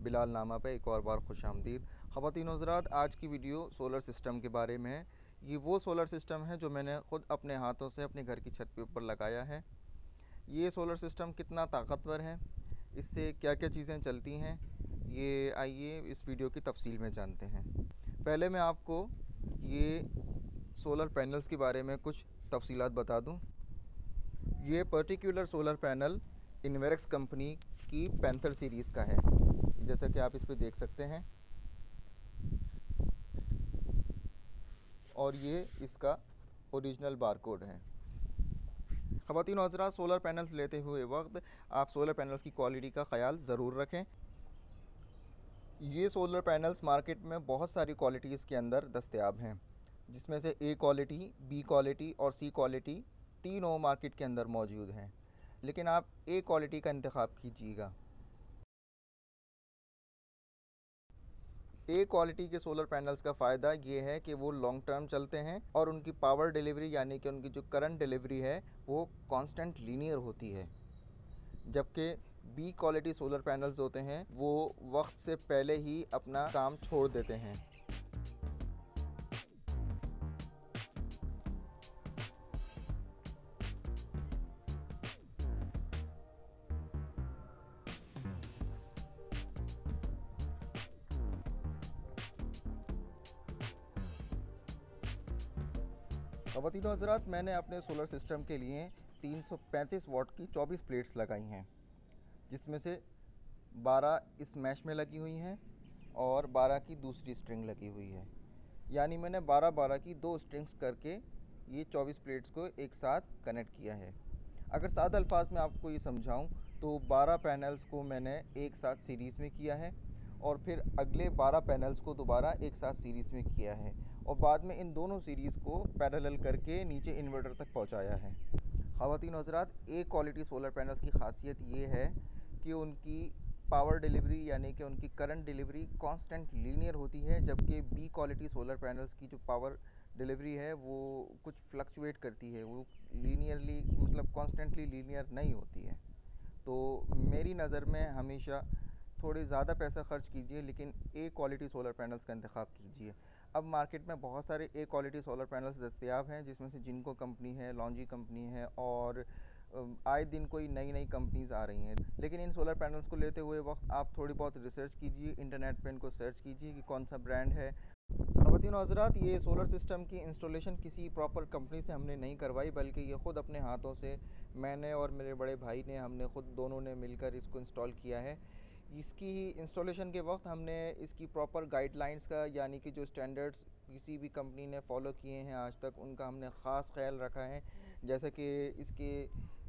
बिलाल नामा पे एक और बार खुशामदीद। ख़वातीन हज़रात, आज की वीडियो सोलर सिस्टम के बारे में है। ये वो सोलर सिस्टम है जो मैंने ख़ुद अपने हाथों से अपने घर की छत के ऊपर लगाया है। ये सोलर सिस्टम कितना ताकतवर है, इससे क्या क्या चीज़ें चलती हैं, ये आइए इस वीडियो की तफसील में जानते हैं। पहले मैं आपको ये सोलर पैनल्स के बारे में कुछ तफसीलात बता दूं। ये particular solar panel Inverex company की पैंथर सीरीज़ का है, जैसा कि आप इस पे देख सकते हैं, और ये इसका ओरिजिनल बारकोड है। ख़वातीन और हज़रात, सोलर पैनल्स लेते हुए वक्त आप सोलर पैनल्स की क्वालिटी का ख़याल ज़रूर रखें। ये सोलर पैनल्स मार्केट में बहुत सारी क्वालिटीज़ के अंदर दस्तयाब हैं, जिसमें से ए क्वालिटी, बी क्वालिटी और सी क्वालिटी तीनों मार्केट के अंदर मौजूद हैं, लेकिन आप ए क्वालिटी का इंतखाब कीजिएगा। ए क्वालिटी के सोलर पैनल्स का फ़ायदा ये है कि वो लॉन्ग टर्म चलते हैं और उनकी पावर डिलीवरी यानी कि उनकी जो करंट डिलीवरी है वो कांस्टेंट लीनियर होती है। जबकि बी क्वालिटी सोलर पैनल्स होते हैं वो वक्त से पहले ही अपना काम छोड़ देते हैं। ख़वातीन हज़रात, मैंने अपने सोलर सिस्टम के लिए 335 वाट की 24 प्लेट्स लगाई हैं, जिसमें से 12 इस मैश में लगी हुई हैं और 12 की दूसरी स्ट्रिंग लगी हुई है। यानी मैंने 12-12 की 2 स्ट्रिंग्स करके ये 24 प्लेट्स को एक साथ कनेक्ट किया है। अगर सादा अल्फाज में आपको ये समझाऊं तो 12 पैनल्स को मैंने एक साथ सीरीज़ में किया है और फिर अगले 12 पैनल्स को दोबारा एक साथ सीरीज़ में किया है और बाद में इन दोनों सीरीज़ को पैरेलल करके नीचे इन्वर्टर तक पहुंचाया है। ख़वातीन हज़रात, ए क्वालिटी सोलर पैनल्स की ख़ासियत ये है कि उनकी पावर डिलीवरी यानी कि उनकी करंट डिलीवरी कांस्टेंट लीनियर होती है, जबकि बी क्वालिटी सोलर पैनल्स की जो पावर डिलीवरी है वो कुछ फ्लक्चुएट करती है, वो लीनियरली मतलब कांस्टेंटली लीनियर नहीं होती है। तो मेरी नज़र में हमेशा थोड़े ज़्यादा पैसा खर्च कीजिए, लेकिन ए क्वालिटी सोलर पैनल्स का इंतखाब कीजिए। अब मार्केट में बहुत सारे ए क्वालिटी सोलर पैनल्स दस्तयाब हैं, जिसमें से जिनको कंपनी है, लॉन्जी कंपनी है और आए दिन कोई नई नई कंपनीज़ आ रही हैं। लेकिन इन सोलर पैनल्स को लेते हुए वक्त आप थोड़ी बहुत रिसर्च कीजिए, इंटरनेट पे इनको सर्च कीजिए कि कौन सा ब्रांड है। ख़वातीन और हज़रात, ये सोलर सिस्टम की इंस्टॉलेशन किसी प्रॉपर कंपनी से हमने नहीं करवाई, बल्कि ये ख़ुद अपने हाथों से मैंने और मेरे बड़े भाई ने, हमने ख़ुद दोनों ने मिलकर इसको इंस्टॉल किया है। इसकी इंस्टॉलेशन के वक्त हमने इसकी प्रॉपर गाइडलाइंस का यानी कि जो स्टैंडर्ड्स किसी भी कंपनी ने फॉलो किए हैं आज तक, उनका हमने ख़ास ख्याल रखा है। जैसे कि इसके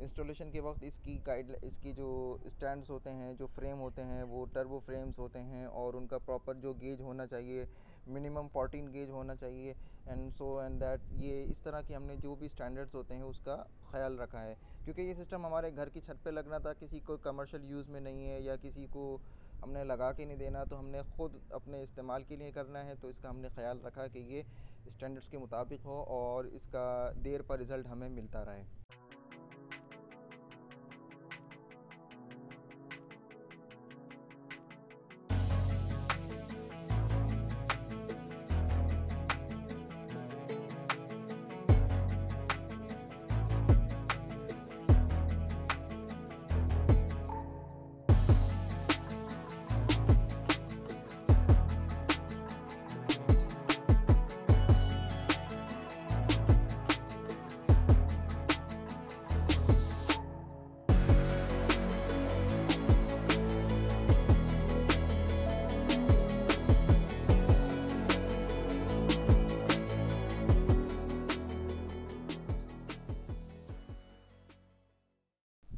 इंस्टॉलेशन के वक्त इसकी जो स्टैंड्स होते हैं, जो फ्रेम होते हैं, वो टर्बो फ्रेम्स होते हैं और उनका प्रॉपर जो गेज होना चाहिए, मिनिमम 14 गेज होना चाहिए एंड सो एंड दैट। ये इस तरह की हमने जो भी स्टैंडर्ड्स होते हैं उसका ख्याल रखा है, क्योंकि ये सिस्टम हमारे घर की छत पे लगना था, किसी को कमर्शियल यूज़ में नहीं है या किसी को हमने लगा के नहीं देना, तो हमने ख़ुद अपने इस्तेमाल के लिए करना है। तो इसका हमने ख्याल रखा कि ये स्टैंडर्ड्स के मुताबिक हो और इसका देर पर रिज़ल्ट हमें मिलता रहे।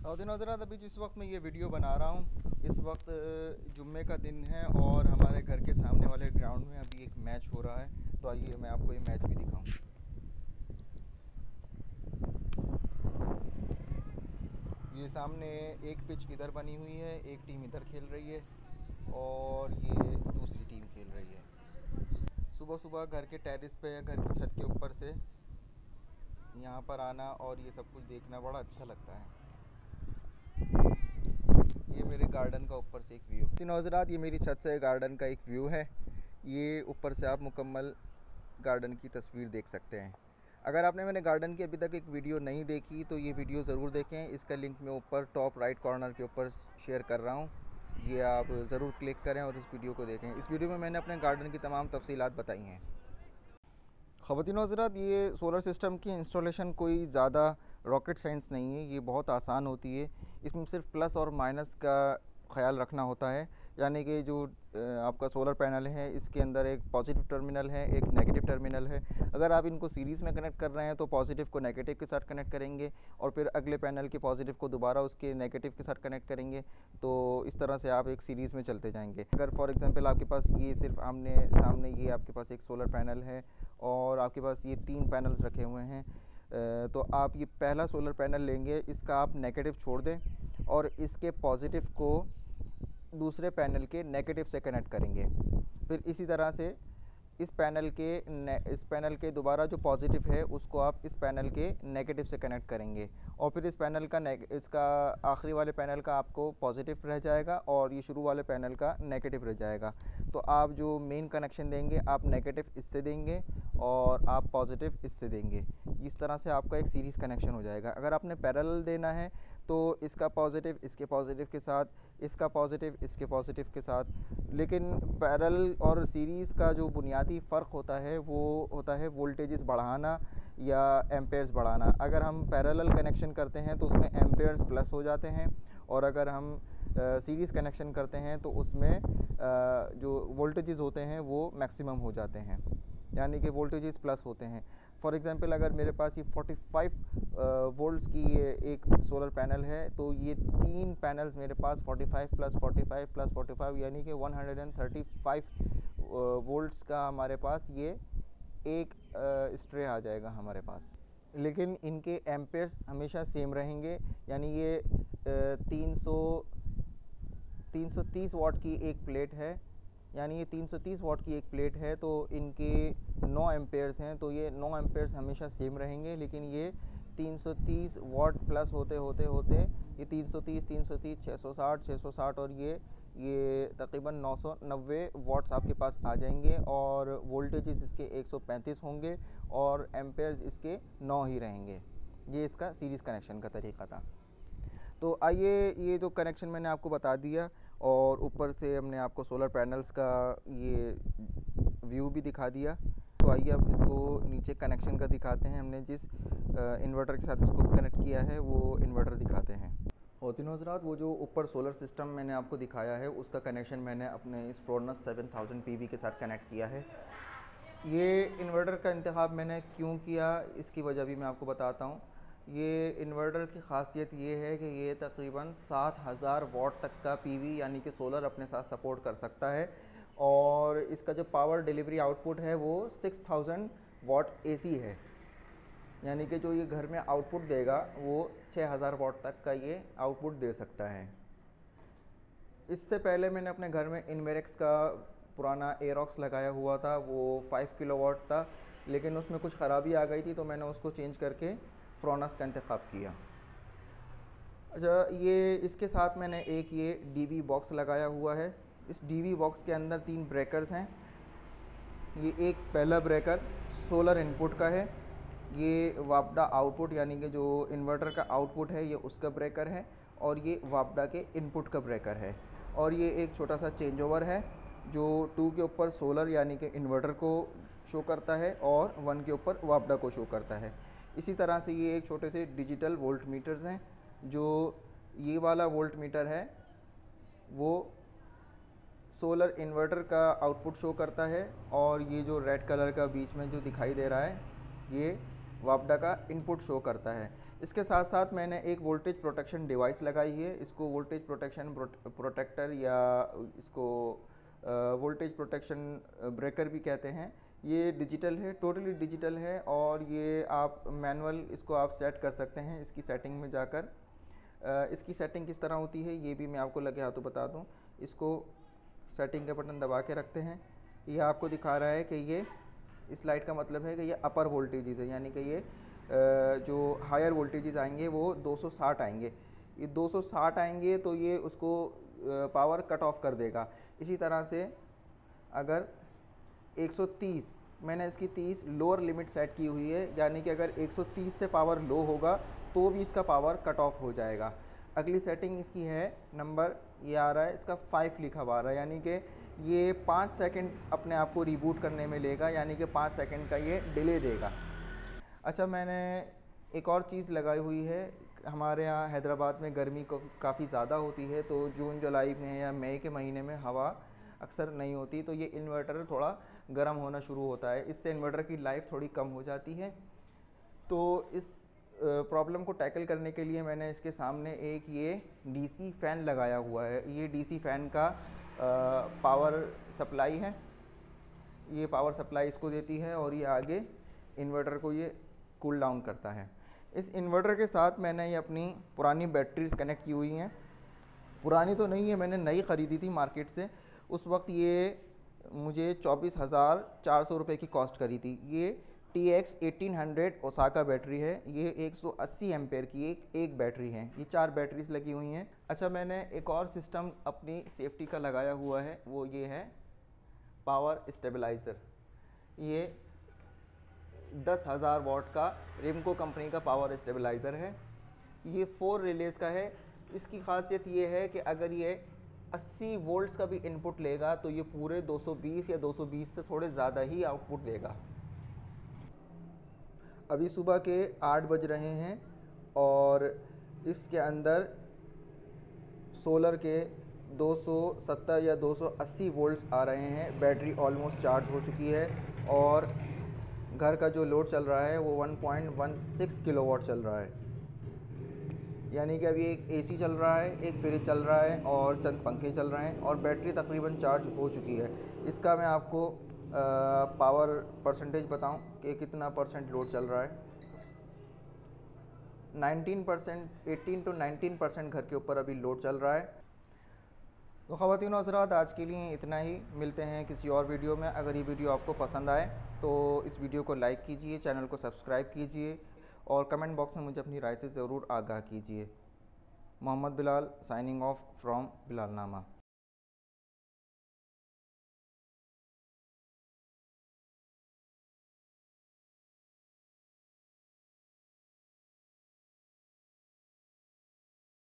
और दिन हज़रात, अभी जिस वक्त मैं ये वीडियो बना रहा हूँ, इस वक्त जुम्मे का दिन है और हमारे घर के सामने वाले ग्राउंड में अभी एक मैच हो रहा है। तो आइए मैं आपको ये मैच भी दिखाऊं। ये सामने एक पिच इधर बनी हुई है, एक टीम इधर खेल रही है और ये दूसरी टीम खेल रही है। सुबह सुबह घर के टेरेस पे या घर की छत के ऊपर से यहाँ पर आना और ये सब कुछ देखना बड़ा अच्छा लगता है। ये मेरे गार्डन का ऊपर से एक व्यू। तीनों हज़रात, ये मेरी छत से गार्डन का एक व्यू है। ये ऊपर से आप मुकम्मल गार्डन की तस्वीर देख सकते हैं। अगर आपने मैंने गार्डन की अभी तक एक वीडियो नहीं देखी तो ये वीडियो ज़रूर देखें। इसका लिंक मैं ऊपर टॉप राइट कॉर्नर के ऊपर शेयर कर रहा हूँ। ये आप ज़रूर क्लिक करें और इस वीडियो को देखें। इस वीडियो में मैंने अपने गार्डन की तमाम तफसीलात बताई हैं। ख़वातीन हज़रात, ये सोलर सिस्टम की इंस्टॉलेशन कोई ज़्यादा रॉकेट साइंस नहीं है। ये बहुत आसान होती है। इसमें सिर्फ प्लस और माइनस का ख्याल रखना होता है। यानी कि जो आपका सोलर पैनल है, इसके अंदर एक पॉजिटिव टर्मिनल है, एक नेगेटिव टर्मिनल है। अगर आप इनको सीरीज़ में कनेक्ट कर रहे हैं तो पॉजिटिव को नेगेटिव के साथ कनेक्ट करेंगे और फिर अगले पैनल के पॉजिटिव को दोबारा उसके नेगेटिव के साथ कनेक्ट करेंगे। तो इस तरह से आप एक सीरीज़ में चलते जाएंगे। अगर फॉर एग्ज़ाम्पल आपके पास ये सिर्फ आमने सामने ये आपके पास एक सोलर पैनल है और आपके पास ये 3 पैनल्स रखे हुए हैं, तो आप ये पहला सोलर पैनल लेंगे, इसका आप नेगेटिव छोड़ दें और इसके पॉजिटिव को दूसरे पैनल के नेगेटिव से कनेक्ट करेंगे। फिर इसी तरह से इस पैनल के दोबारा जो पॉजिटिव है उसको आप इस पैनल के नेगेटिव से कनेक्ट करेंगे और फिर इस पैनल का इसका आखिरी वाले पैनल का आपको पॉजिटिव रह जाएगा और ये शुरू वाले पैनल का नेगेटिव रह जाएगा। तो आप जो मेन कनेक्शन देंगे आप नेगेटिव इससे देंगे और आप पॉजिटिव इससे देंगे। इस तरह से आपका एक सीरीज़ कनेक्शन हो जाएगा। अगर आपने पैरेलल देना है तो इसका पॉजिटिव इसके पॉजिटिव के साथ, इसका पॉजिटिव इसके पॉजिटिव के साथ। लेकिन पैरेलल और सीरीज़ का जो बुनियादी फ़र्क होता है वो होता है वोल्टेजेस बढ़ाना या एम्पेयर्स बढ़ाना। अगर हम पैरेलल कनेक्शन करते हैं तो उसमें एम्पेयर्स प्लस हो जाते हैं और अगर हम सीरीज़ कनेक्शन करते हैं तो उसमें जो वोल्टेजेस होते हैं वो मैक्सिमम हो जाते हैं, यानी कि वोल्टेजेस प्लस होते हैं। फॉर एग्ज़ाम्पल अगर मेरे पास ये 45 वोल्ट्स की एक सोलर पैनल है तो ये 3 पैनल्स मेरे पास 45 प्लस 45 प्लस 45 यानी कि 135 वोल्ट्स का हमारे पास ये एक स्ट्रे आ जाएगा हमारे पास। लेकिन इनके एम्पेयर्स हमेशा सेम रहेंगे, यानी ये 330 वाट की एक प्लेट है, यानी ये 330 वाट की एक प्लेट है तो इनके 9 एम्पेयर्स हैं तो ये 9 एम्पेयर्स हमेशा सेम रहेंगे। लेकिन ये 330 वाट प्लस होते होते होते ये 330 660 और ये तकरीबन 990 वाट्स आपके पास आ जाएंगे और वोल्टेजेस इसके 135 होंगे और एम्पेयर्स इसके 9 ही रहेंगे। ये इसका सीरीज़ कनेक्शन का तरीका था। तो आइए, ये जो कनेक्शन मैंने आपको बता दिया और ऊपर से हमने आपको सोलर पैनल्स का ये व्यू भी दिखा दिया। तो आइए अब इसको नीचे कनेक्शन का दिखाते हैं। हमने जिस इन्वर्टर के साथ इसको कनेक्ट किया है वो इन्वर्टर दिखाते हैं। और तीनों हज़रात, वो जो ऊपर सोलर सिस्टम मैंने आपको दिखाया है उसका कनेक्शन मैंने अपने इस फ्रोनस 7000 PV के साथ कनेक्ट किया है। ये इन्वर्टर का इंतखाब मैंने क्यों किया इसकी वजह भी मैं आपको बताता हूँ। ये इन्वर्टर की ख़ासियत ये है कि ये तकरीबन 7000 वाट तक का PV यानी कि सोलर अपने साथ सपोर्ट कर सकता है और इसका जो पावर डिलीवरी आउटपुट है वो 6000 वाट AC है, यानी कि जो ये घर में आउटपुट देगा वो 6000 वाट तक का ये आउटपुट दे सकता है। इससे पहले मैंने अपने घर में इनमेरिक्स का पुराना एरोक्स लगाया हुआ था, वो 5 किलोवाट था, लेकिन उसमें कुछ ख़राबी आ गई थी तो मैंने उसको चेंज करके फ्रोनस का इंतखाब किया। अच्छा, ये इसके साथ मैंने एक ये DV बॉक्स लगाया हुआ है। इस DV बॉक्स के अंदर 3 ब्रेकर्स हैं। ये एक पहला ब्रेकर सोलर इनपुट का है, ये वापडा आउटपुट यानी कि जो इन्वर्टर का आउटपुट है ये उसका ब्रेकर है और ये वापडा के इनपुट का ब्रेकर है। और ये एक छोटा सा चेंज ओवर है जो 2 के ऊपर सोलर यानी कि इन्वर्टर को शो करता है और 1 के ऊपर वापडा को शो करता है। इसी तरह से ये एक छोटे से डिजिटल वोल्ट मीटर्स हैं। जो ये वाला वोल्ट मीटर है वो सोलर इन्वर्टर का आउटपुट शो करता है और ये जो रेड कलर का बीच में जो दिखाई दे रहा है ये वापडा का इनपुट शो करता है। इसके साथ साथ मैंने एक वोल्टेज प्रोटेक्शन डिवाइस लगाई है। इसको वोल्टेज प्रोटेक्शन प्रोटेक्टर या इसको वोल्टेज प्रोटेक्शन ब्रेकर भी कहते हैं। ये डिजिटल है, टोटली डिजिटल है और ये आप मैनुअल इसको आप सेट कर सकते हैं इसकी सेटिंग में जाकर। इसकी सेटिंग किस तरह होती है ये भी मैं आपको लगे हाथों बता दूं। इसको सेटिंग का बटन दबा के रखते हैं, ये आपको दिखा रहा है कि ये इस लाइट का मतलब है कि ये अपर वोल्टेजेस है, यानी कि ये जो हायर वोल्टेजेस आएंगे वो 260 आएंगे। ये 260 आएंगे तो ये उसको पावर कट ऑफ कर देगा। इसी तरह से अगर 130, मैंने इसकी 30 लोअर लिमिट सेट की हुई है, यानी कि अगर 130 से पावर लो होगा तो भी इसका पावर कट ऑफ हो जाएगा। अगली सेटिंग इसकी है नंबर, ये आ रहा है इसका 5 लिखा हुआ आ रहा है, यानी कि ये 5 सेकंड अपने आप को रिबूट करने में लेगा, यानी कि 5 सेकंड का ये डिले देगा। अच्छा, मैंने एक और चीज़ लगाई हुई है। हमारे यहाँ हैदराबाद में गर्मी काफ़ी ज़्यादा होती है, तो जून जुलाई में या मई के महीने में हवा अक्सर नहीं होती, तो ये इन्वर्टर थोड़ा गर्म होना शुरू होता है। इससे इन्वर्टर की लाइफ थोड़ी कम हो जाती है। तो इस प्रॉब्लम को टैकल करने के लिए मैंने इसके सामने एक ये डीसी फ़ैन लगाया हुआ है। ये डीसी फ़ैन का पावर सप्लाई है, ये पावर सप्लाई इसको देती है और ये आगे इन्वर्टर को ये कूल डाउन करता है। इस इन्वर्टर के साथ मैंने ये अपनी पुरानी बैटरीज कनेक्ट की हुई हैं। पुरानी तो नहीं है, मैंने नई ख़रीदी थी मार्केट से। उस वक्त ये मुझे 24,400 रुपये की कॉस्ट करी थी। ये TX 1800 ओसाका बैटरी है। ये 180 एम्पेयर की एक बैटरी है। ये 4 बैटरीज लगी हुई हैं। अच्छा, मैंने एक और सिस्टम अपनी सेफ्टी का लगाया हुआ है, वो ये है पावर स्टेबलाइज़र। ये 10,000 वाट का रिमको कंपनी का पावर स्टेबलाइज़र है। ये 4 रिलेज का है। इसकी खासियत ये है कि अगर ये 80 वोल्ट्स का भी इनपुट लेगा तो ये पूरे 220 या 220 से थोड़े ज़्यादा ही आउटपुट देगा। अभी सुबह के 8 बज रहे हैं और इसके अंदर सोलर के 270 या 280 वोल्ट्स आ रहे हैं। बैटरी ऑलमोस्ट चार्ज हो चुकी है और घर का जो लोड चल रहा है वो 1.16 किलोवाट चल रहा है। यानी कि अभी एक AC चल रहा है, एक फ्रिज चल रहा है और चंद पंखे चल रहे हैं और बैटरी तकरीबन चार्ज हो चुकी है। इसका मैं आपको पावर परसेंटेज बताऊं कि कितना परसेंट लोड चल रहा है। 19%, 18 to 19% घर के ऊपर अभी लोड चल रहा है। तो ख़वातीन और हज़रात, आज के लिए इतना ही। मिलते हैं किसी और वीडियो में। अगर ये वीडियो आपको पसंद आए तो इस वीडियो को लाइक कीजिए, चैनल को सब्सक्राइब कीजिए और कमेंट बॉक्स में मुझे अपनी राय से ज़रूर आगाह कीजिए। Mohammad Bilal signing off from बिलालनामा।